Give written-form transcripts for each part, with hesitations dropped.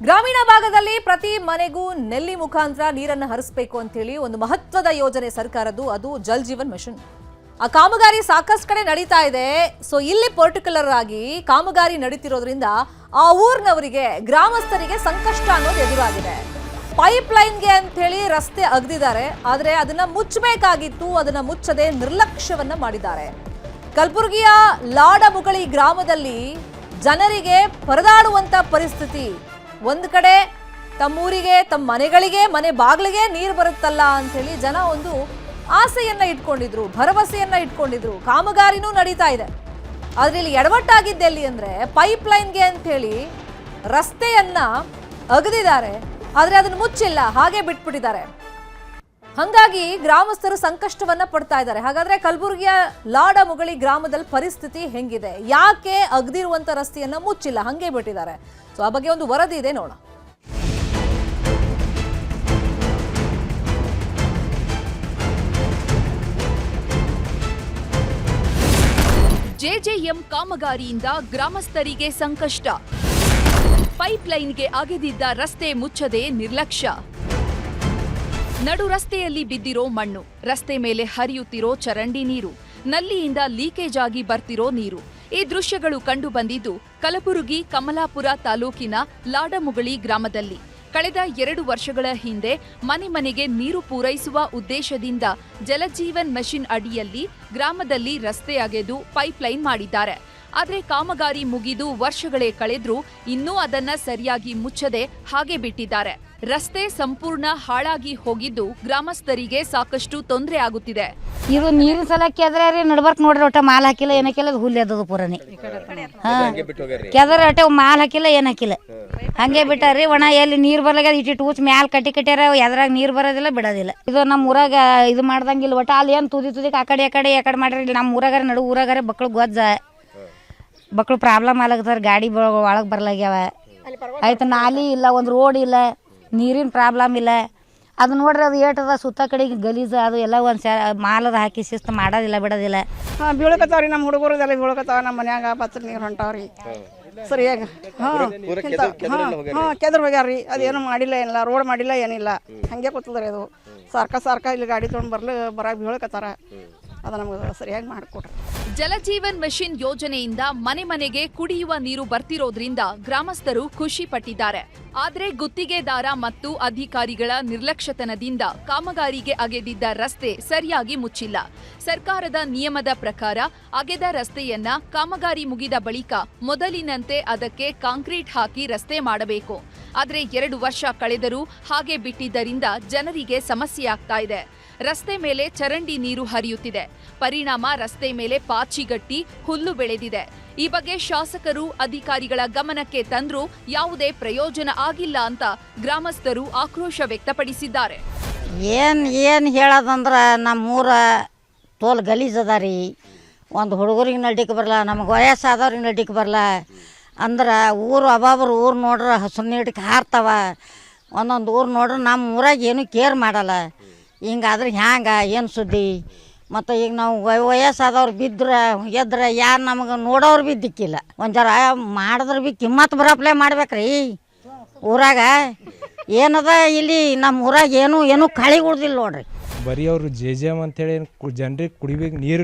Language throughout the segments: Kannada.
ಗ್ರಾಮೀಣ ಭಾಗದಲ್ಲಿ ಪ್ರತಿ ಮನೆಗೂ ನೆಲ್ಲಿ ಮುಖಾಂತರ ನೀರನ್ನು ಹರಿಸಬೇಕು ಅಂತ ಹೇಳಿ ಒಂದು ಮಹತ್ವದ ಯೋಜನೆ ಸರ್ಕಾರದ್ದು, ಅದು ಜಲ್ ಜೀವನ್ ಮಿಷನ್. ಆ ಕಾಮಗಾರಿ ಸಾಕಷ್ಟು ಕಡೆ ನಡೀತಾ ಇದೆ. ಸೊ ಇಲ್ಲಿ ಪರ್ಟಿಕ್ಯುಲರ್ ಆಗಿ ಕಾಮಗಾರಿ ನಡೀತಿರೋದ್ರಿಂದ ಆ ಊರಿನವರಿಗೆ, ಗ್ರಾಮಸ್ಥರಿಗೆ ಸಂಕಷ್ಟ ಅನ್ನೋದು ಎದುರಾಗಿದೆ. ಪೈಪ್ ಲೈನ್ಗೆ ಅಂತ ಹೇಳಿ ರಸ್ತೆ ಅಗದಿದ್ದಾರೆ, ಆದರೆ ಅದನ್ನ ಮುಚ್ಚಬೇಕಾಗಿತ್ತು, ಅದನ್ನ ಮುಚ್ಚದೆ ನಿರ್ಲಕ್ಷ್ಯವನ್ನ ಮಾಡಿದ್ದಾರೆ. ಕಲಬುರಗಿಯ ಲಾಡಮುಗಳಿ ಗ್ರಾಮದಲ್ಲಿ ಜನರಿಗೆ ಪರದಾಡುವಂತ ಪರಿಸ್ಥಿತಿ. ಒಂದು ಕಡೆ ತಮ್ಮೂರಿಗೆ, ತಮ್ಮ ಮನೆಗಳಿಗೆ, ಮನೆ ಬಾಗಿಲಿಗೆ ನೀರು ಬರುತ್ತಲ್ಲ ಅಂತ ಹೇಳಿ ಜನ ಒಂದು ಆಸೆಯನ್ನ ಇಟ್ಕೊಂಡಿದ್ರು, ಭರವಸೆಯನ್ನ ಇಟ್ಕೊಂಡಿದ್ರು. ಕಾಮಗಾರಿನೂ ನಡೀತಾ ಇದೆ. ಆದ್ರೆ ಇಲ್ಲಿ ಎಡವಟ್ಟಾಗಿದ್ದೆಲ್ಲಿ ಅಂದ್ರೆ ಪೈಪ್ ಲೈನ್ಗೆ ಅಂತ ಹೇಳಿ ರಸ್ತೆಯನ್ನ ಅಗದಿದ್ದಾರೆ, ಆದ್ರೆ ಅದನ್ನು ಮುಚ್ಚಿಲ್ಲ, ಹಾಗೆ ಬಿಟ್ಬಿಟ್ಟಿದ್ದಾರೆ. ಹಾಗಾಗಿ ಗ್ರಾಮಸ್ಥರು ಸಂಕಷ್ಟವನ್ನ ಪಡ್ತಾ ಇದ್ದಾರೆ. ಹಾಗಾದ್ರೆ ಕಲಬುರಗಿಯ ಲಾಡಮುಗಳಿ ಗ್ರಾಮದಲ್ಲಿ ಪರಿಸ್ಥಿತಿ ಹೆಂಗಿದೆ? ಯಾಕೆ ಅಗದಿರುವಂತ ರಸ್ತೆಯನ್ನ ಮುಚ್ಚಿಲ್ಲ, ಹಂಗೆ ಬಿಟ್ಟಿದ್ದಾರೆ? ಸೊ ಆ ಬಗ್ಗೆ ಒಂದು ವರದಿ ಇದೆ, ನೋಡೋಣ. ಜೆಜೆಎಂ ಕಾಮಗಾರಿಯಿಂದ ಗ್ರಾಮಸ್ಥರಿಗೆ ಸಂಕಷ್ಟ. ಪೈಪ್ಲೈನ್ಗೆ ಅಗೆದಿದ್ದ ರಸ್ತೆ ಮುಚ್ಚದೆ ನಿರ್ಲಕ್ಷ್ಯ. ನಡು ರಸ್ತೆಯಲ್ಲಿ ಬಿದ್ದಿರೋ ಮಣ್ಣು, ರಸ್ತೆ ಮೇಲೆ ಹರಿಯುತ್ತಿರೋ ಚರಂಡಿ ನೀರು, ನಲ್ಲಿಯಿಂದ ಲೀಕೇಜ್ ಆಗಿ ಬರ್ತಿರೋ ನೀರು. ಈ ದೃಶ್ಯಗಳು ಕಂಡು ಬಂದಿದ್ದು ಕಲಬುರಗಿ ಕಮಲಾಪುರ ತಾಲೂಕಿನ ಲಾಡಮುಗಳಿ ಗ್ರಾಮದಲ್ಲಿ. ಕಳೆದ 2 ವರ್ಷಗಳ ಹಿಂದೆ ಮನೆ ಮನೆಗೆ ನೀರು ಪೂರೈಸುವ ಉದ್ದೇಶದಿಂದ ಜಲಜೀವನ್ ಮಿಷನ್ ಅಡಿಯಲ್ಲಿ ಗ್ರಾಮದಲ್ಲಿ ರಸ್ತೆ ಅಗೆದು ಪೈಪ್ಲೈನ್ ಮಾಡಿದ್ದಾರೆ. ಆದರೆ ಕಾಮಗಾರಿ ಮುಗಿದು ವರ್ಷಗಳೇ ಕಳೆದ್ರೂ ಇನ್ನೂ ಅದನ್ನ ಸರಿಯಾಗಿ ಮುಚ್ಚದೆ ಹಾಗೆ ಬಿಟ್ಟಿದ್ದಾರೆ. ರಸ್ತೆ ಸಂಪೂರ್ಣ ಹಾಳಾಗಿ ಹೋಗಿದ್ದು ಗ್ರಾಮಸ್ಥರಿಗೆ ಸಾಕಷ್ಟು ತೊಂದರೆ ಆಗುತ್ತಿದೆ. ಇದು ನೀರಿನ ಸಲಕ್ಕೆ ಕೆದ್ರೆ ರೀ, ನಡ್ಬರ್ಕ್ ನೋಡ್ರಿ, ಒಟ್ಟ ಮಾಲ್ ಹಾಕಿಲ್ಲ, ಏನ್ ಹಾಕಿಲ್ಲ, ಅದು ಹುಲ್ಲು ಎದ್ದದು ಪೂರನಿ. ಕೆದರ ಒಟ್ಟೆ ಮಾಲ್ ಹಾಕಿಲ್ಲ, ಏನ್ ಹಾಕಿಲ್ಲ, ಹಂಗೆ ಬಿಟ್ಟಾರ್ರಿ. ಒಣ ಎಲ್ಲಿ ನೀರ್ ಬರ್ಲಾಗ ಇಟ್ಟು ಊಚ್ ಮ್ಯಾಲ್ ಕಟ್ಟ್ಯಾರ, ಎದ್ರಾಗ ನೀರ್ ಬರೋದಿಲ್ಲ, ಬಿಡೋದಿಲ್ಲ. ಇದು ನಮ್ಮ ಊರಾಗ ಇದು ಮಾಡ್ದಂಗಿಲ್ಲ. ಒಟ್ಟ ಅಲ್ಲಿ ಏನ್ ತುದಿಕ್ ಆ ಕಡೆ ಮಾಡ್ರಿ. ನಮ್ಮ ಊರಾಗಾರ ನಡು ಊರಾಗಾರ ಮಕ್ಳು ಗೊಜ್ಜ ಮಕ್ಳು ಪ್ರಾಬ್ಲಮ್ ಆಗ್ಲತ್ತಾರ, ಗಾಡಿ ಒಳಗೆ ಬರ್ಲಾಗ್ಯಾವ. ಆಯ್ತು, ನಾಲಿ ಇಲ್ಲ, ಒಂದು ರೋಡ್ ಇಲ್ಲ, ನೀರಿನ ಪ್ರಾಬ್ಲಮ್ ಇಲ್ಲ. ಅದು ನೋಡ್ರಿ, ಅದು ಏಟದ ಸುತ್ತ ಕಡೆಗೆ ಗಲೀಜು, ಅದು ಎಲ್ಲ ಒಂದು ಮಾಲದ ಹಾಕಿ ಶಿಸ್ತು ಮಾಡೋದಿಲ್ಲ, ಬಿಡೋದಿಲ್ಲ. ಬೀಳಕತ್ತಾವ್ರಿ ನಮ್ಮ ಹುಡುಗರದೆಲ್ಲ ಬೀಳಕತ್ತಾವ. ನಮ್ಮ ಮನ್ಯಾಗ ಬಚ್ಚ ನೀರು ಹೊಂಟಾವ್ರಿ ಸರಿಯಾಗಿ. ಕೆದ್ರ ಹೋಗ್ಯಾರ್ರಿ, ಅದೇನು ಮಾಡಿಲ್ಲ, ಏನಿಲ್ಲ, ರೋಡ್ ಮಾಡಿಲ್ಲ, ಏನಿಲ್ಲ, ಹಂಗೆ ಕೂತದ್ರಿ. ಅದು ಸಾರ್ಕ ಇಲ್ಲಿ ಗಾಡಿ ತೊಗೊಂಡು ಬರಾಗ ಬೀಳಕತ್ತಾರ. ಅದು ನಮ್ಗೆ ಸರಿಯಾಗಿ ಮಾಡಿಕೊಡ್ರಿ. ಜಲಜೀವನ್ ಮಿಷನ್ ಯೋಜನೆಯಿಂದ ಮನೆ ಮನೆಗೆ ಕುಡಿಯುವ ನೀರು ಬರ್ತಿರೋದ್ರಿಂದ ಗ್ರಾಮಸ್ಥರು ಖುಷಿ ಪಟ್ಟಿದ್ದಾರೆ. ಆದ್ರೆ ಗುತ್ತಿಗೆದಾರ ಮತ್ತು ಅಧಿಕಾರಿಗಳ ನಿರ್ಲಕ್ಷ್ಯತನದಿಂದ ಕಾಮಗಾರಿಗೆ ಅಗೆದಿದ್ದ ರಸ್ತೆ ಸರಿಯಾಗಿ ಮುಚ್ಚಿಲ್ಲ. ಸರ್ಕಾರದ ನಿಯಮದ ಪ್ರಕಾರ ಅಗೆದ ರಸ್ತೆಯನ್ನ ಕಾಮಗಾರಿ ಮುಗಿದ ಬಳಿಕ ಮೊದಲಿನಂತೆ ಅದಕ್ಕೆ ಕಾಂಕ್ರೀಟ್ ಹಾಕಿ ರಸ್ತೆ ಮಾಡಬೇಕು. ಆದ್ರೆ 2 ವರ್ಷ ಕಳೆದರೂ ಹಾಗೆ ಬಿಟ್ಟಿದ್ದರಿಂದ ಜನರಿಗೆ ಸಮಸ್ಯೆಯಾಗ್ತಾ ಇದೆ. ರಸ್ತೆ ಮೇಲೆ ಚರಂಡಿ ನೀರು ಹರಿಯುತ್ತಿದೆ. ಪರಿಣಾಮ ರಸ್ತೆ ಮೇಲೆ ಪಾಚಿಗಟ್ಟಿ ಹುಲ್ಲು ಬೆಳೆದಿದೆ. ಈ ಬಗ್ಗೆ ಶಾಸಕರು, ಅಧಿಕಾರಿಗಳ ಗಮನಕ್ಕೆ ತಂದ್ರೂ ಯಾವುದೇ ಪ್ರಯೋಜನ ಆಗಿಲ್ಲ ಅಂತ ಗ್ರಾಮಸ್ಥರು ಆಕ್ರೋಶ ವ್ಯಕ್ತಪಡಿಸಿದ್ದಾರೆ. ಏನ್ ಹೇಳೋದಂದ್ರೆ ನಮ್ಮೂರ ತೋಲ್ ಗಲೀಜದ ರೀ. ಒಂದು ಹುಡುಗರಿಗೆ ನಡ್ಲಿಕ್ಕೆ ಬರಲ್ಲ, ನಮಗೆ ವಯಸ್ಸಾದವ್ರಿಗೆ ನಡ್ಲಿಕ್ಕೆ ಬರಲ್ಲ. ಅಂದ್ರೆ ಊರು ಅಬಾಬರು ಊರು ನೋಡ್ರೆ ಹಸು ನೀಡಕ್ಕೆ ಹಾರ್ತಾವ. ಒಂದೊಂದು ಊರು ನೋಡ್ರೆ ನಮ್ಮ ಊರಾಗ ಏನು ಕೇರ್ ಮಾಡಲ್ಲ. ಹಿಂಗಾದ್ರೆ ಹ್ಯಾಂಗೆ ಏನು ಸುದ್ದಿ? ಮತ್ತು ಈಗ ನಾವು ವಯಸ್ಸಾದವ್ರು ಬಿದ್ರೆ ಎದ್ರೆ ಯಾರು ನಮಗೆ ನೋಡೋರು ಬಿ ದಿಕ್ಕಿಲ್ಲ. ಒಂದು ಜರ ಮಾಡಿದ್ರೆ ಬಿ ಕಿಮ್ಮತ್ತು ಬರಪ್ಲೇ ಮಾಡ್ಬೇಕ್ರಿ. ಊರಾಗ ಏನದ ಇಲ್ಲಿ ನಮ್ಮ ಊರಾಗ ಏನು ಕಳಿ ಉಳ್ದಿಲ್ಲ ನೋಡ್ರಿ. ಬರೀ ಅವರು ಜೆಜೆಎಂ ಅಂತೇಳಿ ಜನರಿಗೆ ಕುಡಿಬೇಕು,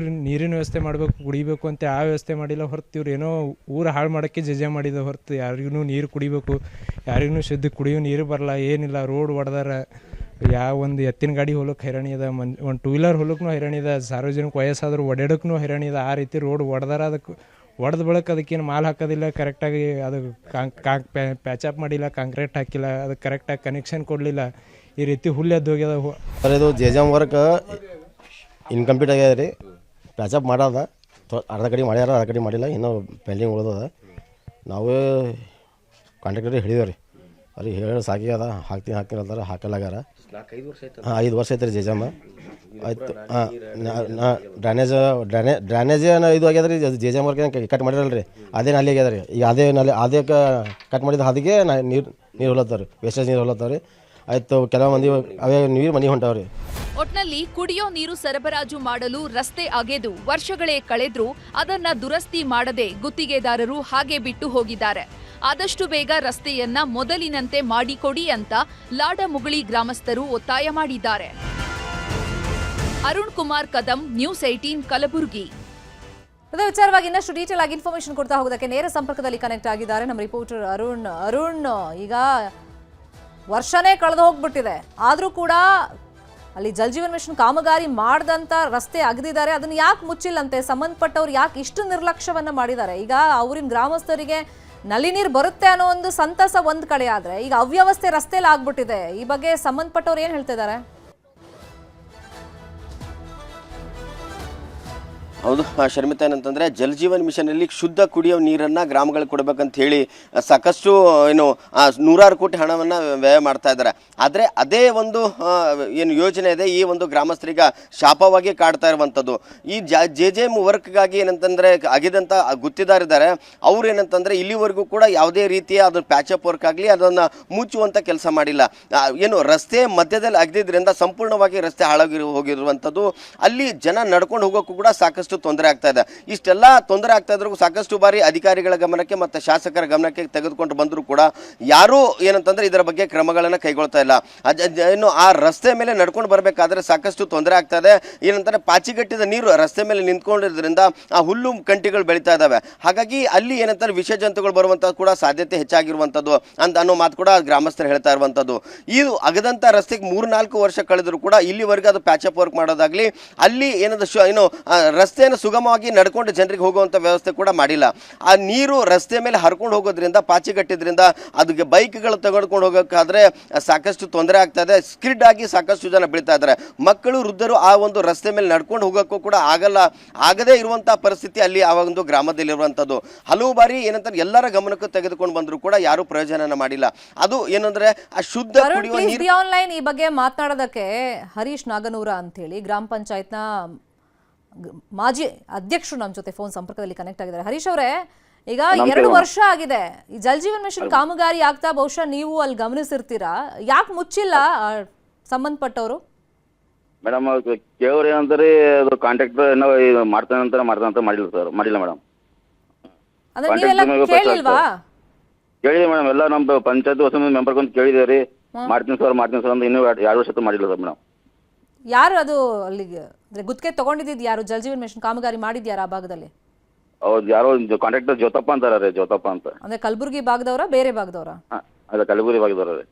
ನೀರಿನ ವ್ಯವಸ್ಥೆ ಮಾಡಬೇಕು, ಕುಡಿಬೇಕು ಅಂತ ಆ ವ್ಯವಸ್ಥೆ ಮಾಡಿಲ್ಲ ಹೊರತು ಇವ್ರು ಏನೋ ಊರು ಹಾಳು ಮಾಡೋಕ್ಕೆ ಜೆಜೆಎಂ ಮಾಡಿದ ಹೊರತು ಯಾರಿಗೂ ನೀರು ಕುಡಿಬೇಕು, ಯಾರಿಗೂ ಶುದ್ಧ ಕುಡಿಯೋ ನೀರು ಬರಲ್ಲ, ಏನಿಲ್ಲ. ರೋಡ್ ಹೊಡೆದಾರ, ಯಾವ ಒಂದು ಎತ್ತಿನ ಗಾಡಿ ಹೋಲಕ್ಕೆ ಹೈರಾಣಿ ಇದೆ, ಒಂದು 2 ವೀಲರ್ ಹೋಲಕ್ಕೂ ಹೈರಾಣಿ ಇದೆ, ಸಾರ್ವಜನಿಕ ವಯಸ್ಸಾದರೂ ಓಡಾಡೋಕ್ಕೂ ಹೈರಾಣಿ ಇದೆ. ಆ ರೀತಿ ರೋಡ್ ಹೊಡೆದಾರ. ಅದಕ್ಕೆ ಹೊಡೆದ ಬಳಕ ಅದಕ್ಕೇನು ಮಾಲ್ ಹಾಕೋದಿಲ್ಲ, ಕರೆಕ್ಟಾಗಿ ಅದು ಪ್ಯಾಚಪ್ ಮಾಡಿಲ್ಲ, ಕಾಂಕ್ರೀಟ್ ಹಾಕಿಲ್ಲ, ಅದಕ್ಕೆ ಕರೆಕ್ಟಾಗಿ ಕನೆಕ್ಷನ್ ಕೊಡಲಿಲ್ಲ. ಈ ರೀತಿ ಹುಲ್ಲು ಎದ್ದು ಹೋಗ್ಯದ. ಸರ್, ಇದು ಜೆಜೆಎಂ ವರ್ಕ್ ಇನ್ಕಂಪ್ಲೀಟ್ ಆಗ್ಯದ ರೀ. ಪ್ಯಾಚಪ್ ಮಾಡೋದ ಅರ್ಧ ಕಡೆ ಮಾಡ್ಯಾರ, ಅರ್ಧ ಕಡೆ ಮಾಡಿಲ್ಲ, ಇನ್ನೂ ಪೆಂಡಿಂಗ್ ಉಳಿದದ. ನಾವು ಕಾಂಟ್ರಾಕ್ಟರಿಗೆ ಹೇಳಿದೇವೆ ರೀ, ಅವ್ರಿಗೆ ಹೇಳಿ ಸಾಕಿದ, ಹಾಕ್ತೀನಿ ಅಂತಾರೆ, ಹಾಕಲಾಗ್ಯಾರ. 5 ವರ್ಷ ಐತೆ ರೀ ಜೆಜೆಎಂ. ಆಯ್ತು, ಡ್ರೈನೇಜ್ ಇದು ಆಗ್ಯದ ರೀ. ಜೆಜೆಎಂ ವರ್ಕ್ ಕಟ್ ಮಾಡಿರಲ್ಲ ರೀ, ಅದೇ ನಲ್ಲಿ ಆಗ್ಯದ ರೀ. ಈಗ ಅದೇ ಕಟ್ ಮಾಡಿದ ಹಾದಿಗೆ ನೀರು ಹೊಲತ್ತಾವ್ರಿ, ವೇಸ್ಟೇಜ್ ನೀರು ಹೊಲತ್ತಾವ್ರಿ. ಆಯ್ತು, ಕೆಲವು ಮಂದಿ ಅವೇ ನೀರು ಮನೆ ಹೊಂಟಾವ್ರಿ. ಒಟ್ನಲ್ಲಿ ಕುಡಿಯೋ ನೀರು ಸರಬರಾಜು ಮಾಡಲು ರಸ್ತೆ ಅಗೆದು ವರ್ಷಗಳೇ ಕಳೆದ್ರೂ ಅದನ್ನ ದುರಸ್ತಿ ಮಾಡದೆ ಗುತ್ತಿಗೆದಾರರು ಹಾಗೆ ಬಿಟ್ಟು ಹೋಗಿದ್ದಾರೆ. ಆದಷ್ಟು ಬೇಗ ರಸ್ತೆಯನ್ನ ಮೊದಲಿನಂತೆ ಮಾಡಿಕೊಡಿ ಅಂತ ಲಾಡಮುಗುಳಿ ಗ್ರಾಮಸ್ಥರು ಒತ್ತಾಯ ಮಾಡಿದ್ದಾರೆ. ಅರುಣ್ ಕುಮಾರ್ ಕದಂ, ನ್ಯೂಸ್ 18 ಕಲಬುರಗಿ. ಅದೇ ವಿಚಾರವಾಗಿ ಇನ್ನಷ್ಟು ಡೀಟೇಲ್ ಆಗಿ ಇನ್ಫಾರ್ಮೇಶನ್ ಕೊಡ್ತಾ ಹೋಗೋದಕ್ಕೆ ನೇರ ಸಂಪರ್ಕದಲ್ಲಿ ಕನೆಕ್ಟ್ ಆಗಿದ್ದಾರೆ ನಮ್ಮ ರಿಪೋರ್ಟರ್ ಅರುಣ್. ಈಗ ವರ್ಷನೇ ಕಳೆದು ಹೋಗ್ಬಿಟ್ಟಿದೆ, ಆದರೂ ಕೂಡ ಅಲ್ಲಿ ಜಲ್ ಜೀವನ್ ಮಿಷನ್ ಕಾಮಗಾರಿ ಮಾಡದಂತ ರಸ್ತೆ ಅಗದಿದ್ದಾರೆ. ಅದನ್ನ ಯಾಕೆ ಮುಚ್ಚಿಲ್ಲಂತೆ? ಸಂಬಂಧಪಟ್ಟವ್ರು ಯಾಕೆ ಇಷ್ಟು ನಿರ್ಲಕ್ಷ್ಯವನ್ನ ಮಾಡಿದ್ದಾರೆ? ಈಗ ಅವರಿನ ಗ್ರಾಮಸ್ಥರಿಗೆ ನಲ್ಲಿ ನೀರು ಬರುತ್ತೆ ಅನ್ನೋ ಒಂದು ಸಂತಸ ಒಂದ್ ಕಡೆ ಆದ್ರೆ ಈಗ ಅವ್ಯವಸ್ಥೆ ರಸ್ತೆಯಲ್ಲಿ ಆಗ್ಬಿಟ್ಟಿದೆ. ಈ ಬಗ್ಗೆ ಸಂಬಂಧಪಟ್ಟವ್ರು ಏನ್ ಹೇಳ್ತಿದ್ದಾರೆ? ಹೌದು ಶರ್ಮಿತಾ, ಏನಂತಂದರೆ ಜಲ್ ಜೀವನ್ ಮಿಷನಲ್ಲಿ ಶುದ್ಧ ಕುಡಿಯೋ ನೀರನ್ನು ಗ್ರಾಮಗಳಿಗೆ ಕೊಡಬೇಕಂತ ಹೇಳಿ ಸಾಕಷ್ಟು ನೂರಾರು ಕೋಟಿ ಹಣವನ್ನು ವ್ಯಯ ಮಾಡ್ತಾ ಇದ್ದಾರೆ. ಆದರೆ ಅದೇ ಒಂದು ಏನು ಯೋಜನೆ ಇದೆ ಈ ಒಂದು ಗ್ರಾಮಸ್ಥರಿಗೆ ಶಾಪವಾಗಿ ಕಾಡ್ತಾ ಇರುವಂಥದ್ದು. ಈ JJM ವರ್ಕ್ಗಾಗಿ ಏನಂತಂದರೆ ಆಗಿದಂಥ ಗುತ್ತಿದಾರಿದ್ದಾರೆ ಅವ್ರು ಏನಂತಂದರೆ ಇಲ್ಲಿವರೆಗೂ ಕೂಡ ಯಾವುದೇ ರೀತಿಯ ಅದನ್ನು ಪ್ಯಾಚಪ್ ವರ್ಕ್ ಆಗಲಿ ಅದನ್ನು ಮುಚ್ಚುವಂಥ ಕೆಲಸ ಮಾಡಿಲ್ಲ. ಏನು ರಸ್ತೆ ಮಧ್ಯದಲ್ಲಿ ಅಗದಿದ್ರಿಂದ ಸಂಪೂರ್ಣವಾಗಿ ರಸ್ತೆ ಹೋಗಿರುವಂಥದ್ದು. ಅಲ್ಲಿ ಜನ ನಡ್ಕೊಂಡು ಹೋಗೋಕ್ಕೂ ಕೂಡ ಸಾಕಷ್ಟು ತೊಂದರೆ ಆಗ್ತಾ ಇದೆ. ಇಷ್ಟೆಲ್ಲ ತೊಂದರೆ ಆಗ್ತಾ ಇದ್ರು ಸಾಕಷ್ಟು ಬಾರಿ ಅಧಿಕಾರಿಗಳ ಗಮನಕ್ಕೆ ಮತ್ತು ಶಾಸಕರ ಗಮನಕ್ಕೆ ತೆಗೆದುಕೊಂಡು ಬಂದರೂ ಕೂಡ ಯಾರೂ ಏನಂತಂದ್ರೆ ಇದರ ಬಗ್ಗೆ ಕ್ರಮಗಳನ್ನು ಕೈಗೊಳ್ತಾ ಇಲ್ಲ. ಇನ್ನು ಆ ರಸ್ತೆ ಮೇಲೆ ನಡ್ಕೊಂಡು ಬರಬೇಕಾದ್ರೆ ಸಾಕಷ್ಟು ತೊಂದರೆ ಆಗ್ತಾ ಇದೆ. ಏನಂತಾರೆ ಪಾಚಿಗಟ್ಟಿದ ನೀರು ರಸ್ತೆ ಮೇಲೆ ನಿಂತ್ಕೊಂಡಿರೋದ್ರಿಂದ ಆ ಹುಲ್ಲು ಕಂಟಿಗಳು ಬೆಳೀತಾ ಇದ್ದಾವೆ. ಹಾಗಾಗಿ ಅಲ್ಲಿ ಏನಂತಾರೆ ವಿಷ ಜಂತುಗಳು ಬರುವಂಥ ಕೂಡ ಸಾಧ್ಯತೆ ಹೆಚ್ಚಾಗಿರುವಂಥದ್ದು ಅನ್ನೋ ಮಾತು ಕೂಡ ಗ್ರಾಮಸ್ಥರು ಹೇಳ್ತಾ ಇರುವಂಥದ್ದು. ಇದು ಅಗದಂಥ ರಸ್ತೆಗೆ 3-4 ವರ್ಷ ಕಳೆದರೂ ಕೂಡ ಇಲ್ಲಿವರೆಗೂ ಅದು ಪ್ಯಾಚಪ್ ವರ್ಕ್ ಮಾಡೋದಾಗ್ಲಿ ಅಲ್ಲಿ ಏನು ರಸ್ತೆಯನ್ನು ಸುಗಮವಾಗಿ ನಡ್ಕೊಂಡು ಜನರಿಗೆ ಹೋಗುವಂಥ ವ್ಯವಸ್ಥೆ ಕೂಡ ಮಾಡಿಲ್ಲ. ಆ ನೀರು ರಸ್ತೆ ಮೇಲೆ ಹರ್ಕೊಂಡು ಹೋಗೋದ್ರಿಂದ ಪಾಚಿಗಟ್ಟಿದ್ರಿಂದ ಅದಕ್ಕೆ ಬೈಕ್ಗಳು ತೆಗೆದುಕೊಂಡು ಹೋಗೋಕ್ಕಾದ್ರೆ ಸಾಕಷ್ಟು ತೊಂದರೆ ಆಗ್ತಾ ಇದೆ. ಸ್ಕಿಡ್ ಆಗಿ ಸಾಕಷ್ಟು ಜನ ಬೀಳ್ತಾ ಇದ್ದಾರೆ. ಮಕ್ಕಳು ವೃದ್ಧರು ಆ ಒಂದು ರಸ್ತೆ ಮೇಲೆ ನಡ್ಕೊಂಡು ಹೋಗೋಕ್ಕೂ ಕೂಡ ಆಗದೇ ಇರುವಂಥ ಪರಿಸ್ಥಿತಿ ಅಲ್ಲಿ ಆ ಒಂದು ಗ್ರಾಮದಲ್ಲಿರುವಂಥದ್ದು. ಹಲವು ಬಾರಿ ಏನಂತಾರೆ ಎಲ್ಲರ ಗಮನಕ್ಕೂ ತೆಗೆದುಕೊಂಡು ಬಂದರೂ ಕೂಡ ಯಾರು ಪ್ರಯೋಜನ ಮಾಡಿಲ್ಲ. ಅದು ಏನಂದ್ರೆ ಆ ಶುದ್ಧ ಕುಡಿಯುವ ನೀರು ಆನ್ಲೈನ್ ಈ ಬಗ್ಗೆ ಮಾತನಾಡೋದಕ್ಕೆ ಹರೀಶ್ ನಾಗನೂರ ಅಂತ ಹೇಳಿ ಗ್ರಾಮ ಪಂಚಾಯತ್ನ ಮಾಜಿ ಅಧ್ಯಕ್ಷರು ನಮ್ಮ ಜೊತೆ ಫೋನ್ ಸಂಪರ್ಕದಲ್ಲಿ ಕನೆಕ್ಟ್ ಆಗಿದ್ದಾರೆ. ಹರೀಶ್ ಅವರೇ, ಈಗ 2 ವರ್ಷ ಆಗಿದೆ ಈ ಜಲ್ ಜೀವನ್ ಮಿಷನ್ ಕಾಮಗಾರಿ ಆಗ್ತಾ, ಬಹುಶಃ ನೀವು ಅಲ್ಲಿ ಗಮನಿಸಿರ್ತೀರಾ, ಯಾಕೆ ಮುಚ್ಚಿಲ್ಲ ಸಂಬಂಧಪಟ್ಟವರು? ಮೇಡಮ್ ಕೇವ್ರು ಏನಂತಾರೆ ಅದು ಕಾಂಟ್ರಾಕ್ಟರ್ ಏನೋ ಮಾಡ್ತಾನೆ ಮಾಡಿಲ್ಲ ಸರ್, ಮಾಡಿಲ್ಲ ಮೇಡಮ್. ಅಂದ್ರೆ ನೀವೆಲ್ಲ ಕೇಳಿಲ್ವಾ? ಕೇಳಿದೆ ಮೇಡಮ್, ಎಲ್ಲ ನಮ್ಮ ಪಂಚಾಯತ್ ಹೊಸ ಮೆಂಬರ್ ಬಂದು ಕೇಳಿದೇವ್ರಿ, ಮಾಡ್ತೀನಿ ಸರ್ ಅಂತ ಇನ್ನೂ 2 ವರ್ಷ ಮಾಡಿಲ್ಲ ಸರ್ ಮೇಡಮ್. ಯಾರು ಅದು ಅಲ್ಲಿಗೆ ಗುತ್ತಿಗೆ ತಗೊಂಡಿದ್ದು ಯಾರು? ಜಲ್ ಜೀವನ್ ಮಿಷನ್ ಕಾಮಗಾರಿ ಮಾಡಿದ್ಯಾರ ಆ ಭಾಗದಲ್ಲಿ? ಹೌದು, ಯಾರೋ ಕಾಂಟ್ರಾಕ್ಟರ್ ಜ್ಯೋತಪ್ಪ ಅಂತಾರ, ಜ್ಯೋತಪ್ಪ ಅಂತ. ಅಂದ್ರೆ ಕಲಬುರ್ಗಿ ಭಾಗದವರ ಬೇರೆ ಭಾಗದವರ? ಅದೇ ಕಲಬುರ್ಗಿ ಭಾಗದವ್ರ.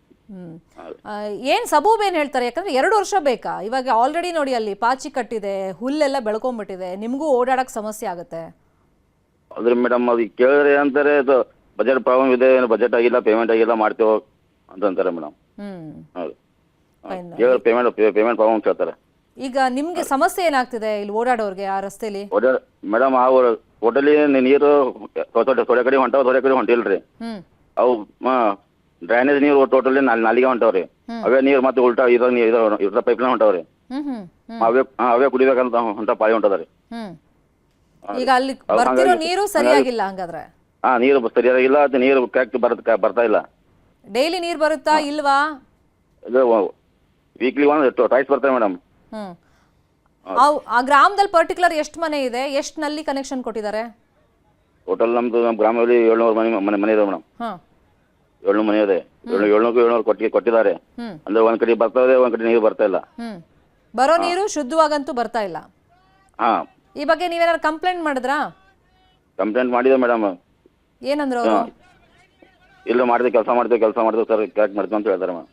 ಏನ್ ಸಬೂಬ್ ಏನ್ ಹೇಳ್ತಾರೆ? ಯಾಕಂದ್ರೆ 2 ವರ್ಷ ಬೇಕಾ? ಇವಾಗ ಆಲ್ರೆಡಿ ನೋಡಿ ಅಲ್ಲಿ ಪಾಚಿ ಕಟ್ಟಿದೆ, ಹುಲ್ಲೆಲ್ಲ ಬೆಳ್ಕೊಂಡ್ಬಿಟ್ಟಿದೆ, ನಿಮ್ಗೂ ಓಡಾಡಕ್ ಸಮಸ್ಯೆ ಆಗುತ್ತೆ. ಅದ್ರ ಮೇಡಮ್ ಅದು ಕೇಳಿದ್ರೆ ಅಂತಾರೆ ಅದು ಬಜೆಟ್ ಪ್ರಾಬ್ಲಮ್ ಇದೆ, ಬಜೆಟ್ ಆಗಿಲ್ಲ, ಪೇಮೆಂಟ್ ಆಗಿಲ್ಲ, ಮಾಡ್ತೇವೆ ಅಂತಾರೆ ಮೇಡಮ್. ಹೌದು, ಪೇಮೆಂಟ್ ಪ್ರಾಬ್ಲಮ್ ಹೇಳ್ತಾರೆ. ಈಗ ನಿಮ್ಗೆ ಸಮಸ್ಯೆ ಏನಾಗ್ತಿದೆ ಇಲ್ಲಿ ಓಡಾಡೋರ್ಗೆ ಆ ರಸ್ತೆಲಿ? ಮೇಡಮ್ ಆ ಟೋಟಲಿ ನೀರು ಥೋಡೆ ಕಡೆ ಹೊಂಟಾವ, ಥೋಡೆ ಕಡೆ ಹೊಂಟಿಲ್ರಿ. ಅವು ಡ್ರೈನೇಜ್ ನೀರು ಟೋಟಲಿ ನಾಲಿಗೆ ಹೊಂಟಾವ್ರಿ. ಅವೇ ನೀರು ಮತ್ತೆ ಉಲ್ಟಾ ಇದ್ರ ಪೈಪ್ ಲೈನ್ ಹೊಂಟಾವ್ರಿ. ಅವೇ ಕುಡಿಬೇಕಂತ ಹೊಂಟ ಪಾಳಿ ಹೊಂಟದ್ರಿ. ಈಗ ಅಲ್ಲಿ ಬರ್ತಿರೋ ನೀರು ಸರಿಯಾಗಿಲ್ಲ ಹಂಗಾದ್ರೆ? ನೀರು ಸರಿಯಾಗಿಲ್ಲ, ಅದು ನೀರು ಕರೆಕ್ಟ್ ಬರ್ತಾ ಇಲ್ಲ. ಡೈಲಿ ನೀರು ಬರುತ್ತಾ ಇಲ್ವಾ? ಇದು ವೀಕ್ಲಿ ಟ್ವೈಸ್ ಬರ್ತಾರೆ ಮೇಡಮ್. ಆ ಗ್ರಾಮದಲ್ಲಿ ಪರ್ಟಿಕ್ಯುಲರ್ ಎಷ್ಟು ಮನೆ ಇದೆ, ಎಷ್ಟು ನಲ್ಲಿ ಕನೆಕ್ಷನ್ ಕೊಟ್ಟಿದ್ದಾರೆ? ಟೋಟಲ್ ನಮ್ಮ ಗ್ರಾಮದಲ್ಲಿ 700 ಮನೆ ಇದೆ ಮೇಡಮ್. 700 ಮನೆ ಇದೆ. 700 ಕೊಟ್ಟಿದ್ದಾರೆ. ಅಂದ್ರೆ ಒಂದ್ ಕಡೆ ಬರ್ತಾ ಇದೆ, ಒಂದ್ ಕಡೆ ನೀರು ಬರ್ತಾ ಇಲ್ಲ. ಬರೋ ನೀರು ಶುದ್ಧವಾಗಂತೂ ಬರ್ತಾ ಇಲ್ಲ. ಈ ಬಗ್ಗೆ ನೀವೇನಾದ್ರು ಕಂಪ್ಲೇಂಟ್ ಮಾಡಿದ್ರಾ? ಕಂಪ್ಲೇಂಟ್ ಮಾಡಿದೆ ಮೇಡಮ್. ಏನಂದ್ರು ಅವರು? ಇಲ್ಲ ಮಾಡಿದೆ, ಕೆಲಸ ಮಾಡ್ತೇವೆ ಸರ್, ಕರೆಕ್ಟ್ ಮಾಡ್ತೀವಿ ಅಂತ ಹೇಳ್ತಾರೆ ಮೇಡಮ್.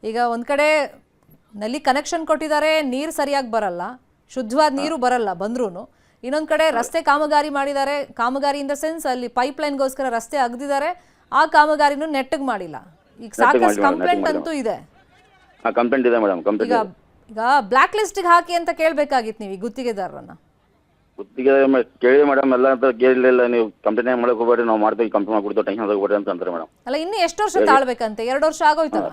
ಈಗ ಒಂದ್ ಕಡೆ ನಲ್ಲಿ ಕನೆಕ್ಷನ್ ಕೊಟ್ಟಿದ್ದಾರೆ, ನೀರು ಸರಿಯಾಗಿ ಬರಲ್ಲ, ಶುದ್ಧವಾದ ನೀರು ಬರಲ್ಲ ಬಂದ್ರೂ. ಇನ್ನೊಂದ್ ಕಡೆ ರಸ್ತೆ ಕಾಮಗಾರಿ ಮಾಡಿದ್ದಾರೆ, ಕಾಮಗಾರಿ ಇನ್ ದ ಸೆನ್ಸ್ ಅಲ್ಲಿ ಪೈಪ್ ಲೈನ್ಗೋಸ್ಕರ ರಸ್ತೆ ಅಗದಿದ್ದಾರೆ, ಆ ಕಾಮಗಾರಿನೂ ನೆಟ್ಟಗ್ ಮಾಡಿಲ್ಲ. ಈಗ ಸಾಕಷ್ಟು ಕಂಪ್ಲೇಂಟ್ ಅಂತೂ ಇದೆ. ಕಂಪ್ಲೇಂಟ್ ಇದೆ ಮೇಡಮ್. ಈಗ ಬ್ಲಾಕ್ ಲಿಸ್ಟ್ ಹಾಕಿ ಅಂತ ಕೇಳ್ಬೇಕಾಗಿತ್ತು ನೀವು ಈ ಗುತ್ತಿಗೆದಾರರನ್ನ. ಗುತ್ತಿಗೆ ಕೇಳಿ ಮೇಡಮ್, ಎಲ್ಲ ಅಂತ ಕೇಳಲಿಲ್ಲ. ನೀವು ಕಂಪ್ಲೇಂಟ್ ಮಾಡಕ್ ಹೋಗ್ಬೇಡಿ, ನಾವು ಮಾಡ್ತೀವಿ, ಕಂಪ್ಲೇಂಟ್ ಮಾಡ್ಕೊಡ್ತೀವಿ, ಟೆನ್ಷನ್ ತಗೋಬೇಡಿ ಅಂತ ಅಂತಾರೆ ಮೇಡಮ್. ಅಲ್ಲ, ಇನ್ನು ಎಷ್ಟು ವರ್ಷ ತಾಳ್ಬೇಕಂತೆ? 2 ವರ್ಷ ಆಗೋಯ್ತಲ್ಲ.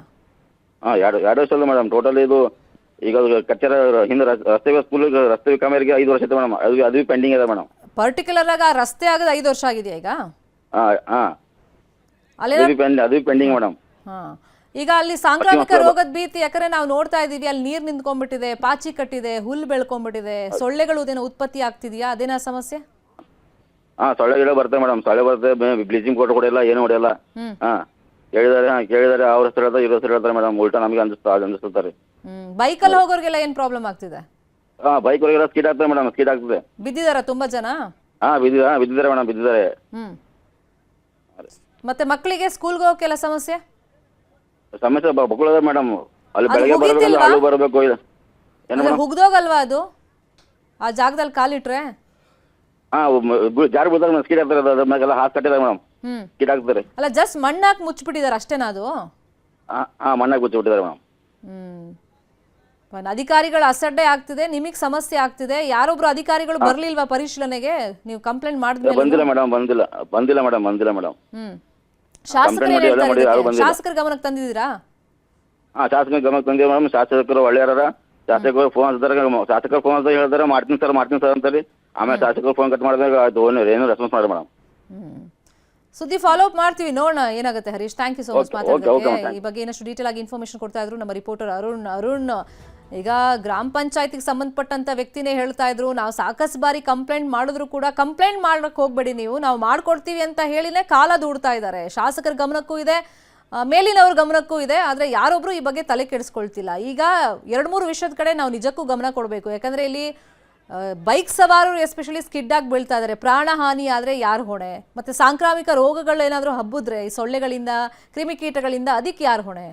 2 ವರ್ಷ ಅಲ್ಲ ಮೇಡಮ್, ಟೋಟಲ್ ಇದು ಈಗ ಕಚ್ಚರ ಹಿಂದೆ ರಸ್ತೆ ಕಾಮಗಾರಿಗೆ 5 ವರ್ಷ ಇದೆ ಮೇಡಮ್. ಅದು ಪೆಂಡಿಂಗ್ ಇದೆ ಮೇಡಮ್. ಪರ್ಟಿಕ್ಯುಲರ್ ಆಗಿ ಆ ರಸ್ತೆ ಆಗದ 5 ವರ್ಷ ಆಗಿದೆಯಾ ಈಗ? ಅದು ಪೆಂಡಿಂಗ್ ಮೇಡಮ್. ಈಗ ಅಲ್ಲಿ ಸಾಂಕ್ರಾಮಿಕ ರೋಗದ ಭೀತಿ, ಯಾಕಂದ್ರೆ ನಾವು ನೋಡ್ತಾ ಇದೀವಿ ಅಲ್ಲಿ ನೀರ್ ನಿಂತ್ಕೊಂಡ್ಬಿಟ್ಟಿದೆ, ಪಾಚಿ ಕಟ್ಟಿದೆ, ಹುಲ್ಲು ಬೆಳ್ಕೊಂಡ್ಬಿಟ್ಟಿದೆ, ಸೊಳ್ಳೆಗಳು ಅದೇನೋ ಉತ್ಪತ್ತಿ ಆಗ್ತಿದ್ಯಾ? ಅದೇನಾ ಸಮಸ್ಯೆ? ಹಾಂ ಸೊಳ್ಳೆ ಗಿಡ ಬರ್ತವೆ ಮೇಡಮ್, ಸೊಳ್ಳೆ ಬರ್ತದೆ, ಬ್ಲೀಚಿಂಗ್ ಪೌಡರ್ ಕೊಡಿಲ್ಲ, ಏನು ಹೊಡೆಯಲ್ಲ. ಹಾಂ ಕೇಳಿದಾರೆ ಅವ್ರ ಹೆಸರು ಹೇಳ್ತಾರೆ, ಇವ್ರ ಹೆಸರು ಹೇಳ್ತಾರೆ ಮೇಡಮ್, ಉಲ್ಟಾ ನಮಗೆ ಅನಿಸ್ತಾರೆ. ಬೈಕಲ್ಲಿ ಹೋಗೋರ್ಗೆಲ್ಲ ಏನ್ ಪ್ರಾಬ್ಲಮ್ ಆಗ್ತಿದೆ? ಹಾಂ ಬೈಕ್ ಹೊರಗೆಲ್ಲ ಸ್ಕೀಡ್ ಆಗ್ತದೆ ಮೇಡಮ್, ಸ್ಕೀಡ್ ಆಗ್ತದೆ. ಬಿದ್ದಿದಾರ ತುಂಬಾ ಜನ? ಹಾಂ ಬಿದ್ದಿದ್ದಾರೆ ಮೇಡಮ್, ಬಿದ್ದಿದ್ದಾರೆ. ಮತ್ತೆ ಮಕ್ಕಳಿಗೆ ಸ್ಕೂಲ್ಗೆ ಹೋಗಕ್ಕೆಲ್ಲ ಸಮಸ್ಯೆ ಮಕ್ಕಳು ಅದ ಮೇಡಮ್, ಅಲ್ಲಿ ಅದು ಬೆಳಗ್ಗೆ ಬರಬೇಕು, ಮುಗೀತಿಲ್ವಾ? ಅಲ್ಲಿ ಬರಬೇಕು. ಏನು ಹುಗ್ದೋಗಲ್ವಾ ಅದು ಆ ಜಾಗದಲ್ಲಿ ಕಾಲಿಟ್ರೆ? ಹಾಂ ಜಾರಿ ಬೀಳ್ತಾರೆ ಸ್ಕೀಡ್ ಆಗ್ತಾರೆ, ಅದ್ರ ಮ್ಯಾಗೆಲ್ಲ ಹಾಕಿ ಕಟ್ಟಿದ್ದಾರೆ ಮೇಡಮ್, ಸ್ಕೀಡ್ ಆಗ್ತಾರೆ. ಅಲ್ಲ ಜಸ್ಟ್ ಮಣ್ಣಾಕ್ ಮುಚ್ಚಿಬಿಟ್ಟಿದಾರೆ ಅಷ್ಟೇನಾ ಅದು? ಹಾಂ ಮಣ್ಣಾಗಿ ಬಿಟ್ಟಿದ್ದಾರೆ ಮೇಡಮ್. ಅಧಿಕಾರಿಗಳ ಅಸಡ್ಡೆ ಆಗ್ತಿದೆ, ನಿಮಗೆ ಸಮಸ್ಯೆ ಆಗ್ತಿದೆ. ಯಾರೊಬ್ರು ಅಧಿಕಾರಿಗಳು ಬರ್ಲಿಲ್ವಾ ಪರಿಶೀಲನೆಗೆ? ನೀವು ಕಂಪ್ಲೇಂಟ್ ಮಾಡಿದ್ಮೇಲೆ? ಬಂದಿಲ್ಲ ಮೇಡಮ್, ಬಂದಿಲ್ಲ ಮೇಡಮ್. ಶಾಸಕರು ಏನ್ ಮಾಡಿ, ಎಲ್ಲ ಹೇಳ್ತಾರೆ ಮಾಡಿ, ಯಾರು ಇದಕ್ಕೆ? ಬಂದಿಲ್ಲ. ಶಾಸಕರ ಗಮನಕ್ಕೆ ತಂದಿದ್ದೀರಾ? ಹಾಂ ಶಾಸಕರ ಗಮನಕ್ಕೆ ತಂದಿದ್ದೀವಿ ಮೇಡಮ್, ಶಾಸಕರು ಒಳ್ಳೆಯರ. ಶಾಸಕರು ಫೋನ್ ಹಚ್ತಾರೆ, ಶಾಸಕರು ಫೋನ್ ಹಚ್ಚಿದಾಗ ಹೇಳ್ತಾರೆ ಮಾಡ್ತೀನಿ ಸರ್ ಅಂತಾರೆ. ಆಮೇಲೆ ಶಾಸಕರು ಫೋನ್ ಕಟ್ ಮಾಡಿದಾಗ ಅದು ಏನು ರೆಸ್ಪಾನ್ಸ್ ಮಾಡಿ ಮೇಡಮ್. ಸುದ್ದಿ ಫಾಲೋ ಅಪ್ ಮಾಡ್ತೀವಿ, ನೋಡೋಣ ಏನಾಗುತ್ತೆ. Harish, thank you so much Okay, ಮಾತಾಡೋದಕ್ಕೆ. ಈ ಬಗ್ಗೆ ಇನ್ನಷ್ಟು ಡೀಟೇಲ್ ಆಗಿ ಇನ್ಫಾರ್ಮೇಶನ್ ಕೊಡ್ತಾ ಇದ್ರು ನಮ್ಮ ರಿಪೋರ್ಟರ್ ಅರುಣ್. ಈಗ ಗ್ರಾಮ ಪಂಚಾಯತಿಗೆ ಸಂಬಂಧಪಟ್ಟಂತ ವ್ಯಕ್ತಿನೇ ಹೇಳ್ತಾ ಇದ್ರು, ನಾವು ಸಾಕಷ್ಟು ಬಾರಿ ಕಂಪ್ಲೇಂಟ್ ಮಾಡಿದ್ರು ಕೂಡ ಕಂಪ್ಲೇಂಟ್ ಮಾಡಕ್ಕೆ ಹೋಗ್ಬೇಡಿ ನೀವು, ನಾವು ಮಾಡ್ಕೊಡ್ತೀವಿ ಅಂತ ಹೇಳಿನೇ ಕಾಲ ದೂಡ್ತಾ ಇದ್ದಾರೆ. ಶಾಸಕರ ಗಮನಕ್ಕೂ ಇದೆ, ಮೇಲಿನವ್ರ ಗಮನಕ್ಕೂ ಇದೆ, ಆದರೆ ಯಾರೊಬ್ರು ಈ ಬಗ್ಗೆ ತಲೆ ಕೆಡಿಸ್ಕೊಳ್ತಿಲ್ಲ. ಈಗ 2-3 ವಿಷಯದ ಕಡೆ ನಾವು ನಿಜಕ್ಕೂ ಗಮನ ಕೊಡಬೇಕು. ಯಾಕಂದ್ರೆ ಇಲ್ಲಿ ಬೈಕ್ ಸವಾರರು ಎಸ್ಪೆಷಲಿ ಸ್ಕಿಡ್ ಆಗಿ ಬೀಳ್ತಾ ಇದ್ದಾರೆ. ಪ್ರಾಣ ಹಾನಿ ಆದರೆ ಯಾರು ಹೊಣೆ? ಮತ್ತೆ ಸಾಂಕ್ರಾಮಿಕ ರೋಗಗಳು ಏನಾದರೂ ಹಬ್ಬಿದ್ರೆ ಈ ಸೊಳ್ಳೆಗಳಿಂದ, ಕ್ರಿಮಿಕೀಟಗಳಿಂದ, ಅದಕ್ಕೆ ಯಾರು ಹೊಣೆ?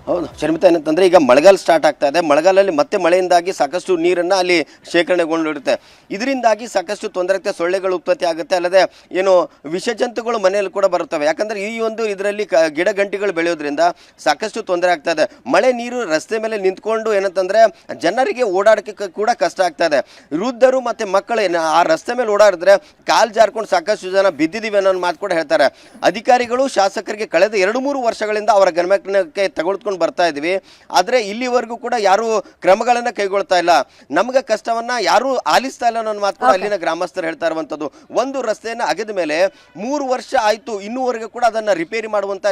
ಹೌದು ಶರ್ಮಿತಾ, ಏನಂತಂದರೆ ಈಗ ಮಳೆಗಾಲ ಸ್ಟಾರ್ಟ್ ಆಗ್ತಾ ಇದೆ. ಮಳೆಗಾಲದಲ್ಲಿ ಮತ್ತೆ ಮಳೆಯಿಂದಾಗಿ ಸಾಕಷ್ಟು ನೀರನ್ನು ಅಲ್ಲಿ ಶೇಖರಣೆಗೊಂಡಿರುತ್ತೆ. ಇದರಿಂದಾಗಿ ಸಾಕಷ್ಟು ತೊಂದರೆ ಆಗುತ್ತೆ, ಸೊಳ್ಳೆಗಳು ಉತ್ಪತ್ತಿ ಆಗುತ್ತೆ. ಅಲ್ಲದೆ ಏನು ವಿಷಜಂತುಗಳು ಮನೆಯಲ್ಲಿ ಕೂಡ ಬರುತ್ತವೆ. ಯಾಕಂದರೆ ಈ ಒಂದು ಇದರಲ್ಲಿ ಗಿಡ ಗಂಟಿಗಳು ಬೆಳೆಯೋದ್ರಿಂದ ಸಾಕಷ್ಟು ತೊಂದರೆ ಆಗ್ತಾ ಇದೆ. ಮಳೆ ನೀರು ರಸ್ತೆ ಮೇಲೆ ನಿಂತ್ಕೊಂಡು ಏನಂತಂದರೆ ಜನರಿಗೆ ಓಡಾಡೋಕ್ಕೆ ಕೂಡ ಕಷ್ಟ ಆಗ್ತಾ ಇದೆ. ವೃದ್ಧರು ಮತ್ತು ಮಕ್ಕಳು ಆ ರಸ್ತೆ ಮೇಲೆ ಓಡಾಡಿದ್ರೆ ಕಾಲು ಜಾರ್ಕೊಂಡು ಸಾಕಷ್ಟು ಜನ ಬಿದ್ದಿದ್ದೀವಿ ಅನ್ನೋ ಮಾತು ಕೂಡ ಹೇಳ್ತಾರೆ. ಅಧಿಕಾರಿಗಳು ಶಾಸಕರಿಗೆ ಕಳೆದ 2-3 ವರ್ಷಗಳಿಂದ ಅವರ ಗಮನಕ್ಕೆ ತೆಗೆದುಕೊಂಡು ಬರ್ತಾ ಇದ್ವಿ, ಆದರೆ ಇಲ್ಲಿವರೆಗೂ ಕೂಡ ಯಾರು ಕ್ರಮಗಳನ್ನು ಕೈಗೊಳ್ತಾ ಇಲ್ಲ. ನಮಗೆ ಕಷ್ಟವನ್ನ ಯಾರು ಆಲಿಸ್ತಾ ಇಲ್ಲ ಅನ್ನೋ ಮಾತು ಕೂಡ ಅಲ್ಲಿನ ಗ್ರಾಮಸ್ಥರು ಹೇಳ್ತಾ ಇರುವಂತದ್ದು. ಒಂದು ರಸ್ತೆಯನ್ನು ಅಗೆದ ಮೇಲೆ 3 ವರ್ಷ ಆಯ್ತು, ಇನ್ನೂವರೆಗೂ ಕೂಡ ಅದನ್ನ ರಿಪೇರಿ ಮಾಡುವಂತ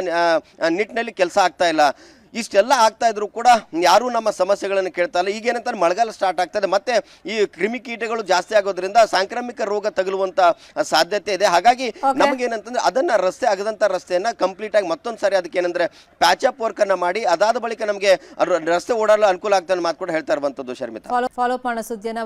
ನಿಟ್ಟಿನಲ್ಲಿ ಕೆಲಸ ಆಗ್ತಾ ಇಲ್ಲ. ಇಷ್ಟೆಲ್ಲ ಆಗ್ತಾ ಇದ್ರು ಕೂಡ ಯಾರೂ ನಮ್ಮ ಸಮಸ್ಯೆಗಳನ್ನು ಕೇಳ್ತಾ ಇಲ್ಲ. ಈಗೇನಂತಾರೆ ಮಳೆಗಾಲ ಸ್ಟಾರ್ಟ್ ಆಗ್ತದೆ, ಮತ್ತೆ ಈ ಕ್ರಿಮಿಕೀಟಗಳು ಜಾಸ್ತಿ ಆಗೋದ್ರಿಂದ ಸಾಂಕ್ರಾಮಿಕ ರೋಗ ತಗುಲುವಂತ ಸಾಧ್ಯತೆ ಇದೆ. ಹಾಗಾಗಿ ನಮಗೇನಂತಂದ್ರೆ ಅದನ್ನ ರಸ್ತೆ ಆಗದಂತ ರಸ್ತೆಯನ್ನ ಕಂಪ್ಲೀಟ್ ಆಗಿ ಮತ್ತೊಂದು ಸಾರಿ ಅದಕ್ಕೆ ಏನಂದ್ರೆ ಪ್ಯಾಚ್ ಅಪ್ ವರ್ಕ್ ಅನ್ನ ಮಾಡಿ ಅದಾದ ಬಳಿಕ ನಮಗೆ ರಸ್ತೆ ಓಡಾಡಲು ಅನುಕೂಲ ಆಗ್ತದೆ ಮಾತು ಕೂಡ ಹೇಳ್ತಾ ಇರುವಂತದ್ದು. ಶರ್ಮಿತಾ, ಫಾಲೋ ಅಪ್ ಮಾಡೋ ಸುದ್ದಿಯನ್ನ